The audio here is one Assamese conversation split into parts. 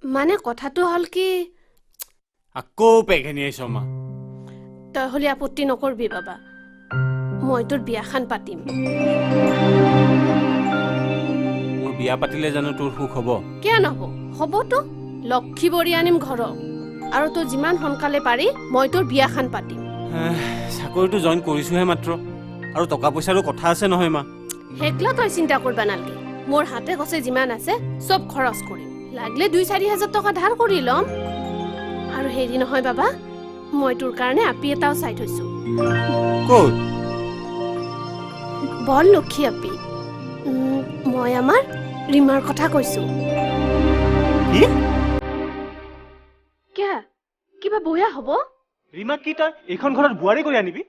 মানে কথাটো হল কি আকৌ পেঘেনি আহিছ মা তই হলে আপত্তি নকৰবি বাবা মই তোৰ বিয়াখান পাতিম মোৰ বিয়া পাতিলে জানো তোৰ সুখ হ'ব কিয় নহব হবতো লক্ষী বৰি আনিম ঘৰত আৰু তোৰ যিমান সোনকালে পাৰি মই তোৰ বিয়াখান পাতিম চাকৰিটো জইন কৰিছোহে মাত্ৰ আৰু টকা পইচাৰো কথা আছে নহয় মা হেকলা তই চিন্তা কৰবা নালগে মোৰ হাতে খচে যিমান আছে সব খৰচ কৰিম লাগলে 2-4 হাজাৰ টকা ধাৰ কৰি লম আৰু হেৰি নহয় বাবা মই তোৰ কাৰণে আপি এটাও চাই থৈছো ক'ত বৰ লক্ষী আপি মই আমাৰ ৰিমাৰ কথা কৈছো কি কিয়া কিবা বয়া হ'ব ৰিমা কি তই এইখন ঘৰত বুৱাৰী কৰি আনিবি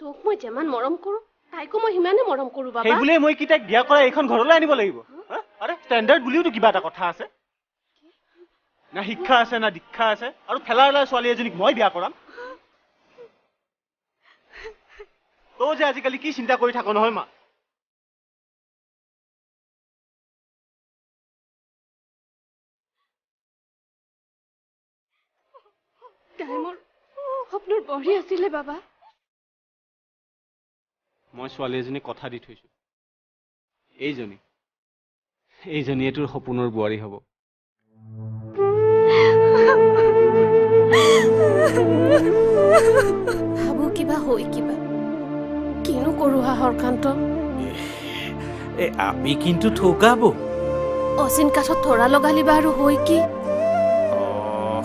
তোক মই যিমান মৰম কৰো তাইকো মই সিমানে মৰম কৰো বাবা সেই বুলিয়ে মই কি তাইক বিয়া কৰাই এইখন ঘৰলৈ আনিব লাগিব আৰে ষ্টেণ্ডাৰ্ড বুলিওতো কিবা এটা কথা আছে না শিক্ষা আছে না দীক্ষা আছে আৰু ফেলাৰ ছোৱালী এজনীক মই বিয়া কৰাম তই যে আজিকালি কি চিন্তা কৰি থাক নহয় মা তাই মোৰ সপোনৰ বহি আছিলে বাবা মই ছোৱালী এজনীক কথা দি থৈছো এইজনীয়ে তোৰ সপোনৰ বোৱাৰী হ'ব ভাবো কিবা হৈ কিবা কিনো কৰো হৰকান্ত আপি কিন্তু ঠকাব অচিন কাঠত থৰা লগালিবা আৰু হৈ কি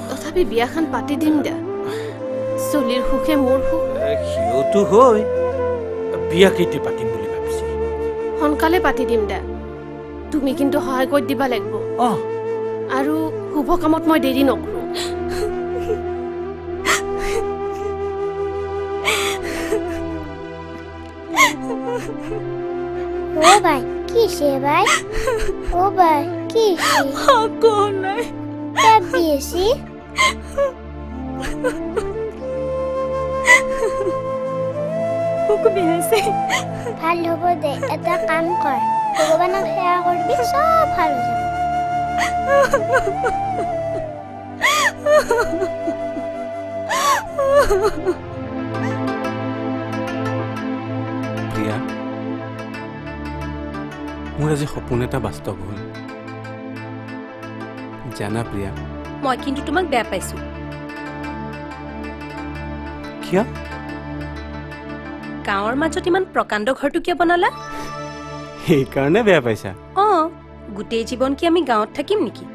তথাপি বিয়াখন পাতি দিম দে চলিৰ সুখে মোৰ সুখ সিওতো হৈ বিয়া কেতিয়া পাতিম বুলি ভাবিছে সোনকালে পাতি দিম দে তুমি কিন্তু সহায় কৰি দিবা লাগিব আৰু শুভ কামত মই দেৰি নকৰো ও ভাই কি সে ভাই ও ভাই কি সে কোন নাই বিয়েছি ভাল হব দে এটা কাম কৰ ভগৱানক সেৱা কৰিবি সব ভাল হৈ যাব প্ৰিয়া মোৰ আজি সপোন এটা বাস্তৱ হ'ল জানা প্ৰিয়া মই কিন্তু তোমাক বেয়া পাইছো কিয় গাঁৱৰ মাজত ইমান প্ৰকাণ্ড ঘৰটো কিয় বনালা সেইকাৰণে বেয়া পাইছা গোটেই জীৱন কি আমি গাঁৱত থাকিম নেকি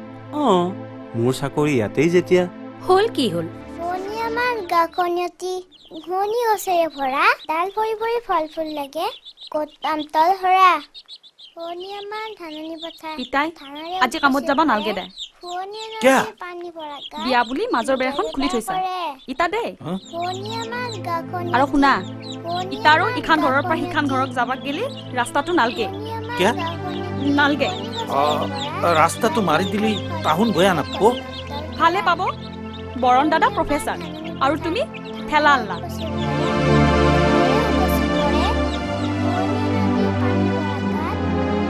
মোৰ চাকৰি ইয়াতেই যেতিয়া হ'ল কি হ'ল শুনি আমাৰ গাখনিয়তি ঘনি ওচৰে ভৰা ডাল ভৰি ভৰি ফল ফুল লাগে ক'ত পাম তল ভৰা শুনি আমাৰ ধাননি পথাৰ পিতাই আজি কামত যাব নালগে দে কিয়া? পানী ভৰা বিয়া বুলি মাজৰ বেৰখন খুলি থৈছা ইটা দে শুনি আমাৰ গাখনি আৰু শুনা ইটাৰো ইখান ঘৰৰ পৰা সিখান ঘৰক যাবাক গেলি ৰাস্তাটো নালগে কিয়া? নালগে ৰাস্তাটো মাৰি দিলি তাহুন বয়া নাপাব ভালে পাব বৰণ দাদা প্ৰফেচাৰ আৰু তুমি ঠেলা আনলা